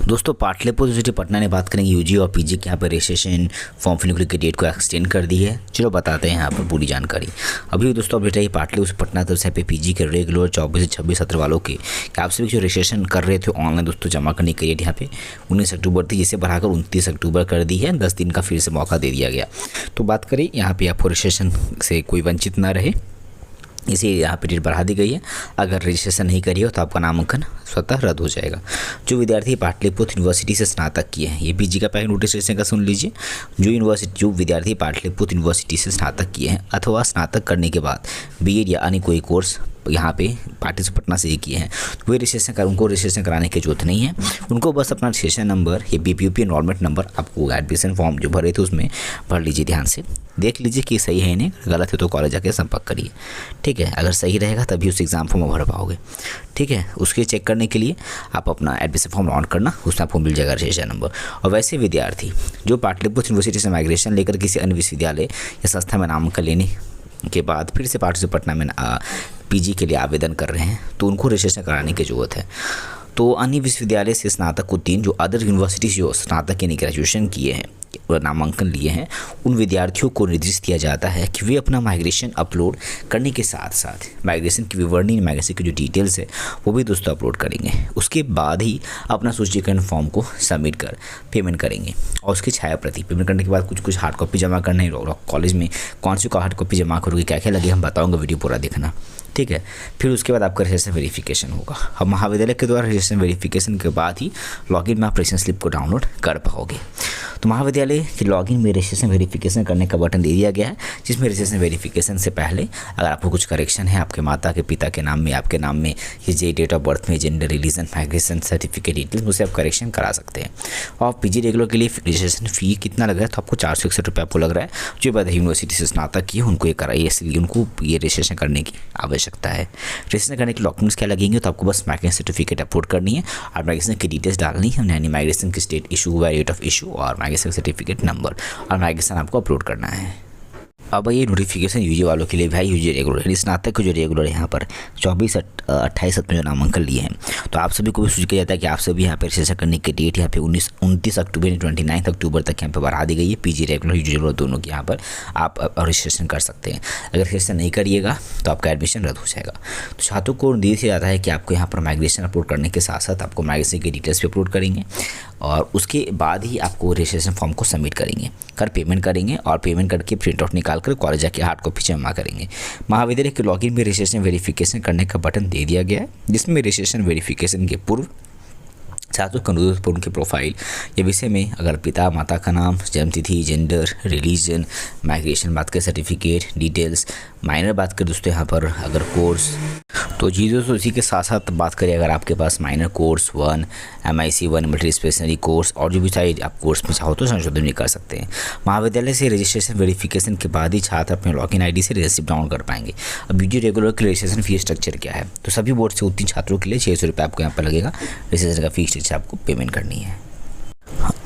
दोस्तों पाटलिपुत्र यूनिवर्सिटी पटना ने बात करेंगे यूजी और पीजी के यहाँ पर रजिस्ट्रेशन फॉर्म फिलिंग की डेट को एक्सटेंड कर दी है। चलो बताते हैं यहाँ पर पूरी जानकारी। अभी दोस्तों अपडेट है पाटलिपुत्र पटना तरफ से पीजी के रेगुलर 24 से 26 सत्र वालों के आप सभी जो रजिस्ट्रेशन कर रहे थे ऑनलाइन दोस्तों जमा करने की डेट यहाँ पे 19 अक्टूबर थी, जिसे बढ़ाकर 29 अक्टूबर कर दी है। 10 दिन का फिर से मौका दे दिया गया। तो बात करें यहाँ पे आपको रजिस्ट्रेशन से कोई वंचित ना रहे, इसे यहाँ पे डेट बढ़ा दी गई है। अगर रजिस्ट्रेशन नहीं करिए तो आपका नामांकन स्वतः रद्द हो जाएगा। जो विद्यार्थी पाटलिपुत्र यूनिवर्सिटी से स्नातक किए हैं, ये पीजी का पहले नोटिफिकेशन का सुन लीजिए। जो विद्यार्थी पाटलिपुत्र यूनिवर्सिटी से स्नातक किए हैं अथवा स्नातक करने के बाद बीएड या अन्य कोई कोर्स यहाँ पे पाटलिपुत्र पटना से किए हैं, तो वे उनको रजिस्ट्रेशन कराने की जरूरत नहीं है। उनको बस अपना रजिस्ट्रेशन नंबर या बीपीयूपी एनरोलमेंट नंबर आपको एडमिशन फॉर्म जो भरे थे उसमें भर लीजिए, ध्यान से देख लीजिए कि सही है नहीं, गलत है तो कॉलेज जाके संपर्क करिए। ठीक है, अगर सही रहेगा तभी उस एग्ज़ाम फॉर्म भर पाओगे। ठीक है, उसके चेक करने के लिए आप अपना एडमिशन फॉर्म ऑन करना, उसमें आपको मिल जाएगा रजिस्ट्रेशन नंबर। और वैसे विद्यार्थी जो पाटलिपुत्र यूनिवर्सिटी से माइग्रेशन लेकर किसी अन्य विश्वविद्यालय या संस्था में नामांकन लेने के बाद फिर से पाटलिपुत्र पटना में पीजी के लिए आवेदन कर रहे हैं, तो उनको रजिस्ट्रेशन कराने की ज़रूरत है। तो अन्य विश्वविद्यालय से स्नातक उत्तीर्ण जो अदर यूनिवर्सिटी जो स्नातक यानी ग्रेजुएशन किए हैं और नामांकन लिए हैं, उन विद्यार्थियों को निर्देश दिया जाता है कि वे अपना माइग्रेशन अपलोड करने के साथ साथ माइग्रेशन की विवरणी, माइग्रेशन की जो डिटेल्स है वो भी दोस्तों अपलोड करेंगे। उसके बाद ही अपना सूचीकरण फॉर्म को सबमिट कर पेमेंट करेंगे। और उसकी छाया प्रति पेमेंट करने के बाद कुछ हार्ड कॉपी जमा करना है। कॉलेज में कौन सी हार्ड कॉपी जमा करोगे, क्या क्या लगे, हम बताऊँगा, वीडियो पूरा देखना। ठीक है, फिर उसके बाद आपका रजिस्ट्रेशन वेरिफिकेशन होगा। अब महाविद्यालय के द्वारा रजिस्ट्रेशन वेरिफिकेशन के बाद ही लॉगिन में आप रजिस्ट्रेशन स्लिप को डाउनलोड कर पाओगे। तो महाविद्यालय के लॉगिन में रजिस्ट्रेशन वेरिफिकेशन करने का बटन दे दिया गया है, जिसमें रजिस्ट्रेशन वेरिफिकेशन से पहले अगर आपको कुछ करेक्शन है आपके माता के पिता के नाम में, आपके नाम में, ये डेट ऑफ बर्थ में, gender, religion, migration certificate details, उसे आप करेक्शन करा सकते हैं। और पीजी रेगुलर के लिए रजिस्ट्रेशन फ़ी कितना लग रहा है, तो आपको 461 रुपये आपको लग रहा है। जो बाद यूनिवर्सिटी से स्नातक किए उनको ये कराइए, इसलिए उनको ये रजिस्ट्रेशन करने की आवश्यकता है। रजिस्ट्रेशन करने के डॉक्यूमेंट्स क्या लगेंगे, तो आपको बस माइग्रेशन सर्टिफिकेट अपलोड करनी है और माइग्रेशन की डिटेल्स डालनी है, यानी माइग्रेशन की स्टेट इशू हुआ, डेट ऑफ इशू और माइग्रेशन सर्टिफिकेट नंबर, और माइग्रेशन आपको अपलोड करना है। अब ये नोटिफिकेशन यूजी वालों के लिए भाई, यूजी रेगुलर स्नातक को जो रेगुलर यहाँ पर 24-28 सत्र में जो नामांकन लिए हैं, तो आप सभी को भी सूचित किया जाता है कि आप सभी यहाँ पर रजिस्ट्रेशन करने की डेट यहाँ पे 29 अक्टूबर 29 अक्टूबर तक यहाँ पे बढ़ा दी गई है। पीजी रेगुलर, यूजी रेगुलर दोनों की यहाँ पर आप रजिस्ट्रेशन कर सकते हैं। अगर रजिस्ट्रेशन नहीं करिएगा तो आपका एडमिशन रद्द हो जाएगा। तो छात्रों को निर्देश दिया जाता है कि आपको यहाँ पर माइग्रेशन अपलोड करने के साथ साथ आपको माइग्रेशन की डिटेल्स भी अपलोड करेंगे और उसके बाद ही आपको रजिस्ट्रेशन फॉर्म को सबमिट करेंगे, पेमेंट करेंगे और पेमेंट करके प्रिंट आउट निकाल कर कॉलेज जाके हार्ड कॉपी जमा करेंगे। महाविद्यालय के लॉगिन में रजिस्ट्रेशन वेरिफिकेशन करने का बटन दे दिया गया है, जिसमें रजिस्ट्रेशन वेरिफिकेशन के पूर्व छात्रों के अनुरोध पर उनके प्रोफाइल या विषय में अगर पिता माता का नाम, जन्मतिथि, जेंडर, रिलीजन, माइग्रेशन बात करें, सर्टिफिकेट डिटेल्स, माइनर बात करें दोस्तों यहाँ पर अगर कोर्स, तो जी दोस्तों इसी के साथ साथ बात करें अगर आपके पास माइनर कोर्स 1, MIC 1, मल्टी स्पेशनरी कोर्स और जो भी चाहे आप कोर्स में चाहो तो संशोधन भी कर सकते हैं। महाविद्यालय से रजिस्ट्रेशन वेरिफिकेशन के बाद ही छात्र अपने लॉगिन ID से रजिस्ट्रेशन डाउन कर पाएंगे। अब यूजी रेगुलर के रजिस्ट्रेशन फीस स्ट्रक्चर क्या है, तो सभी बोर्ड से उत्तीर्ण छात्रों के लिए 600 रुपये आपको यहाँ पर लगेगा। रजिस्ट्रेशन का फीस स्ट्रक्चर आपको पेमेंट करनी है।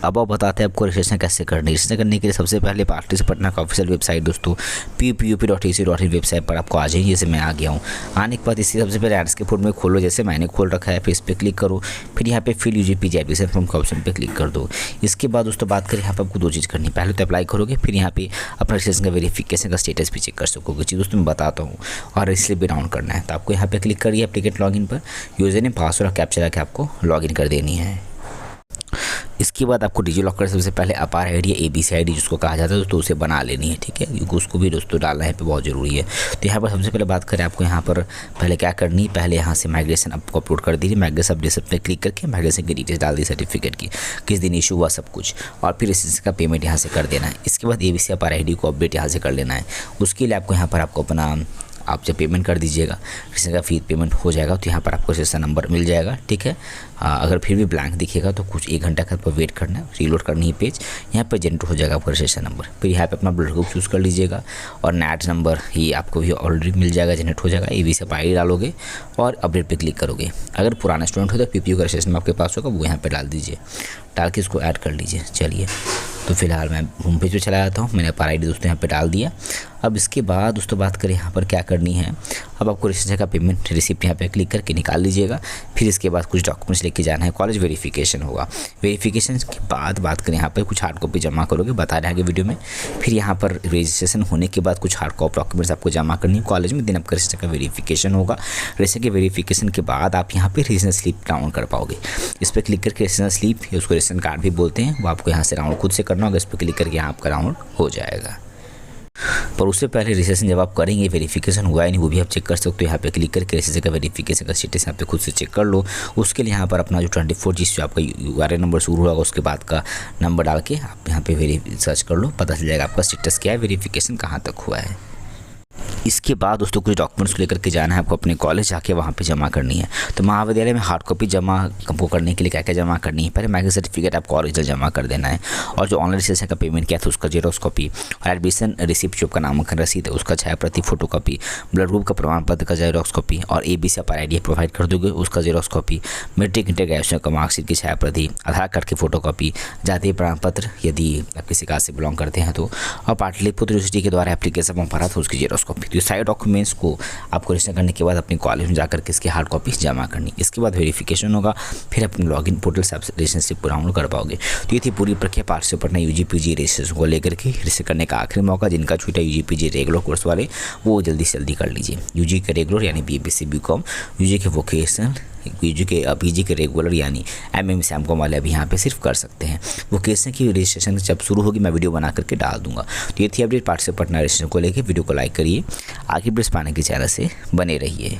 अब आप बताते हैं आपको रजिस्ट्रेशन कैसे करनी है। रजिस्ट्रेशन करने के लिए सबसे पहले पाटलिपुत्र पटना का ऑफिशियल वेबसाइट दोस्तों pup.ac.in वेबसाइट पर आपको आ जाइए। जैसे मैं आ गया हूँ, आने के बाद इसी सबसे पहले एड्स के फुट में खोलो, जैसे मैंने खोल रखा है, फिर इस पर क्लिक करो, फिर यहाँ पे fill UG PG admission form के ऑप्शन पे क्लिक कर दो। इसके बाद दोस्तों बात करें यहाँ पर आपको 2 चीज़ करनी है, पहले तो अप्लाई करोगे, फिर यहाँ पे अपना रजिस्ट्रेशन का वेरिफिकेशन का स्टेटस भी चेक कर सकोगे। चीज़ दोस्तों मैं बताता हूँ, और स्लिप भी डाउन करना है, तो आपको यहाँ पे क्लिक करिए एप्लीकेट लॉगिन पर, यूजर नेम पासवर्ड और कैप्चा के आपको लॉगिन कर देनी है। इसके बाद आपको डिजिलॉकर सबसे पहले अपार ID या ABC ID जिसको कहा जाता है तो उसे बना लेनी है। ठीक है, क्योंकि उसको भी दोस्तों डालना है पे बहुत ज़रूरी है। तो यहाँ पर सबसे पहले बात करें आपको यहाँ पर पहले क्या करनी है, पहले यहाँ से माइग्रेशन आपको अपलोड कर दीजिए। माइग्रेशन अपडेशन पे क्लिक करके माइग्रेशन की डिटेल्स डाल दी, सर्टिफिकेट की, किस दिन इशू हुआ, सब कुछ, और फिर इसका पेमेंट यहाँ से कर देना है। इसके बाद ABC अपार ID को अपडेट यहाँ से कर लेना है। उसके लिए आपको यहाँ पर आपको अपना आप जब पेमेंट कर दीजिएगा, रजिस्ट्रेशन का फीस पेमेंट हो जाएगा, तो यहाँ पर आपको रजिस्ट्रेशन नंबर मिल जाएगा। ठीक है, अगर फिर भी ब्लैंक दिखेगा तो कुछ 1 घंटा का वेट करना है, रीलोड करनी है पेज, यहाँ पर जनरेट हो जाएगा आपका रजिस्ट्रेशन नंबर। फिर यहाँ पे अपना ब्लड ग्रुप चूज़ कर लीजिएगा और NAT नंबर ये आपको भी ऑलरेडी मिल जाएगा, जनरेट हो जाएगा। ABC ID डालोगे और अपडेट पे क्लिक करोगे। अगर पुराना स्टूडेंट हो तो PPU का रजिस्ट्रेशन आपके पास होगा, वो यहाँ पर डाल दीजिए, डाल के इसको ऐड कर लीजिए। चलिए, तो फिलहाल मैं होम पेज पे चला जाता हूँ, मैंने अपार ID दोस्तों यहाँ पे डाल दिया। अब इसके बाद दोस्तों बात करें यहाँ पर क्या करनी है, अब आपको रजिस्ट्रेशन का पेमेंट रिसिप्ट यहाँ पे क्लिक करके निकाल लीजिएगा। फिर इसके बाद कुछ डॉक्यूमेंट्स लेके जाना है, कॉलेज वेरिफिकेशन होगा। वेरिफिकेशन के बाद बात करें यहाँ पर कुछ हार्ड कॉपी जमा करोगे, बता रहे हैं वीडियो में। फिर यहाँ पर रजिस्ट्रेशन होने के बाद कुछ हार्ड कॉपी डॉक्यूमेंट्स आपको जमा करनी है कॉलेज में, दिन आपका रजिस्ट्रेशन का वेरिफिकेशन होगा। रजिस्ट्रेशन के वेरिफिकेशन के बाद आप यहाँ पे रजिस्ट्रेशन स्लिप डाउनलोड कर पाओगे। इस पर क्लिक करके रजिस्ट्रेशन स्लिप या उसको रजिस्ट्रेशन कार्ड भी बोलते हैं, वो आपको यहाँ से डाउनलोड खुद से करना होगा। इस पर क्लिक करके यहाँ आपका डाउनलोड हो जाएगा। पर उससे पहले रजिस्ट्रेशन जब आप करेंगे, वेरिफिकेशन हुआ है नहीं वो भी आप चेक कर सकते हो। यहाँ पे क्लिक करके रजिस्ट्रेशन का वेरिफिकेशन का स्टेटस यहाँ पे खुद से चेक कर लो। उसके लिए यहाँ पर अपना जो 24 जिससे आपका URL नंबर शुरू होगा उसके बाद का नंबर डाल के आप यहाँ पे सर्च कर लो, पता चल जाएगा आपका स्टेटस क्या है, वेरिफिकेशन कहाँ तक हुआ है। इसके बाद दोस्तों कुछ डॉक्यूमेंट्स को लेकर के जाना है आपको अपने कॉलेज जाके, वहाँ पे जमा करनी है। तो महाविद्यालय में हार्ड कॉपी जमा आपको करने के लिए क्या क्या जमा करनी है, पहले मैग्नेटिक सर्टिफिकेट आपको ओरिजिनल जमा कर देना है, और जो ऑनलाइन रजिस्ट्रेशन का पेमेंट किया था उसका जेरोक्स कॉपी, और एडमिशन रिसिप्ट जो आपका नामांकन रसीद है उसका छायाप्रति फोटो कॉपी, ब्लड ग्रुप का प्रमाण पत्र का जेरोक्स कॉपी, और ABC आप ID प्रोवाइड कर दोगे उसका xerox copy, matric inter graduation का मार्कशीट की छायाप्रति, आधार कार्ड की फोटो कॉपी, जातीय प्रमाण पत्र यदि आप किसी कास्ट से बिलोंग करते हैं तो, और पाटलिपुत्र यूनिवर्सिटी के द्वारा एप्लीकेशन फॉर्म भरा था उसकी जेरोक्स कॉपी। तो ये सारे डॉक्यूमेंट्स को आपको रजिस्टर करने के बाद अपने कॉलेज में जाकर के इसकी हार्ड कॉपी जमा करनी। इसके बाद वेरिफिकेशन होगा, फिर अपने लॉगिन पोर्टल से आप रजिस्ट्रेशन डाउनलोड कर पाओगे। तो ये थी पूरी प्रक्रिया part Patna UG PG registration को लेकर के। रजिस्टर करने का आखिरी मौका, जिनका छूटा UG PG रेगुलर कोर्स वाले वो जल्दी से जल्दी कर लीजिए। UG के रेगुलर यानी BBC BCom, UG के वोकेशनल, UG के PG के रेगुलर यानी MM SAMCOM वाले अभी यहाँ पे सिर्फ कर सकते हैं। वोकेशनल की रजिस्ट्रेशन जब शुरू होगी मैं वीडियो बना करके डाल दूंगा। तो ये थी अपडेट पार्ट से पटना रजिस्ट्रेशन को लेकर। वीडियो को लाइक करिए, आगे भी पाने के चैनल से बने रहिए।